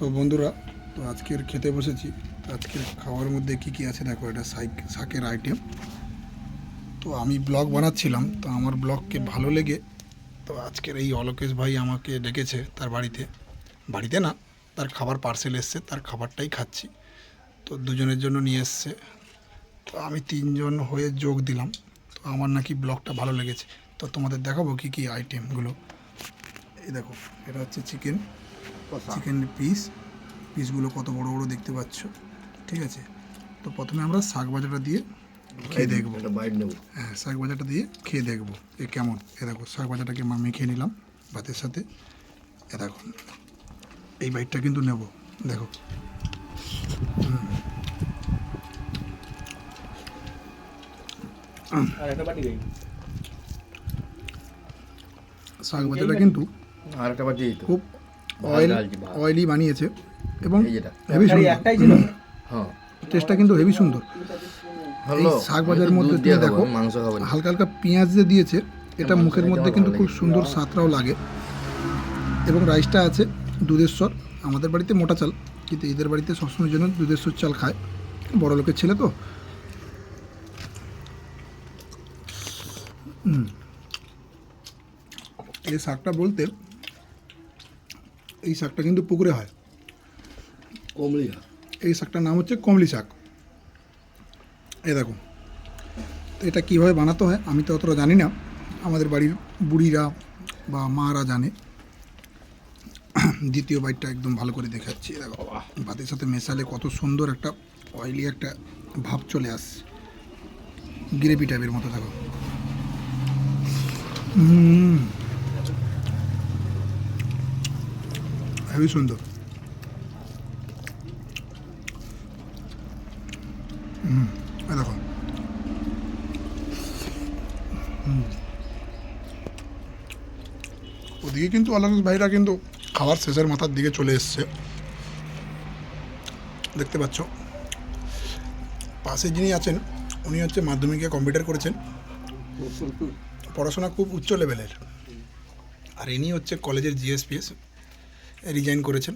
তো বন্ধুরা, তো আজকের খেতে বসেছি। আজকের খাওয়ার মধ্যে কি কি আছে দেখো, এটা শাকের আইটেম। তো আমি ব্লগ বানাচ্ছিলাম, তো আমার ব্লগকে ভালো লেগে তো আজকের এই অলোকেশ ভাই আমাকে ডেকেছে তার বাড়িতে। বাড়িতে না, তার খাবার পার্সেল এসছে, তার খাবারটাই খাচ্ছি। তো দুজনের জন্য নিয়ে এসছে, তো আমি তিনজন হয়ে যোগ দিলাম। তো আমার নাকি ব্লগটা ভালো লেগেছে, তো তোমাদের দেখাবো কি কি আইটেমগুলো। এই দেখো, এটা হচ্ছে চিকেন পিসগুলো কত বড় বড় দেখতে পাচ্ছ, ঠিক আছে। তো প্রথমে আমরা শাক ভাজাটা দিয়ে খেয়ে দেখবো। হ্যাঁ, শাক ভাজাটা দিয়ে খেয়ে দেখবো এ কেমন। এ দেখো, শাক ভাজাটাকে মেখে নিলাম ভাতের সাথে। এ দেখো, এই বাইটটা কিন্তু নেব, দেখো। শাক ভাজাটা কিন্তু খুব অয়েলি বানিয়েছে এবং হেভি সুন্দর। টেস্টটা কিন্তু হেভি সুন্দর। এই শাক ভাজার মধ্যে তুমি দেখো হালকা হালকা পেঁয়াজ যে দিয়েছে, এটা মুখের মধ্যে কিন্তু খুব সুন্দর স্বাদটাও লাগে। এবং রাইসটা আছে দুধেশ্বর। আমাদের বাড়িতে মোটা চাল, কিন্তু এদের বাড়িতে সবসময় জন্য দুধেশ্বর চাল খায়, বড় লোকের ছেলে তো। এই শাকটা বলতে, এই শাকটা কিন্তু পুকুরে হয়। এই শাকটার নাম হচ্ছে কমলি শাক। এই দেখো, তো এটা কীভাবে বানাতে হয় আমি তো অতটা জানি না, আমাদের বাড়ির বুড়িরা বা মারা জানে। দ্বিতীয় বাইটটা একদম ভালো করে দেখাচ্ছি। দেখো, ভাতের সাথে মেশালে কত সুন্দর একটা অয়েলি একটা ভাব চলে আসছে, গ্রেভি টাইপের মতো। দেখো, হেবি সুন্দর। দেখো, ওদিকে কিন্তু আলাদা ভাইরা কিন্তু খাবার শেষের মাথার দিকে চলে এসছে, দেখতে পাচ্ছ। পাশে যিনি আছেন উনি হচ্ছে মাধ্যমিকে কম্পিউটার করেছেন, পড়াশোনা খুব উচ্চ লেভেলের। আর ইনি হচ্ছে কলেজের জিএসপিএস রিজাইন করেছেন,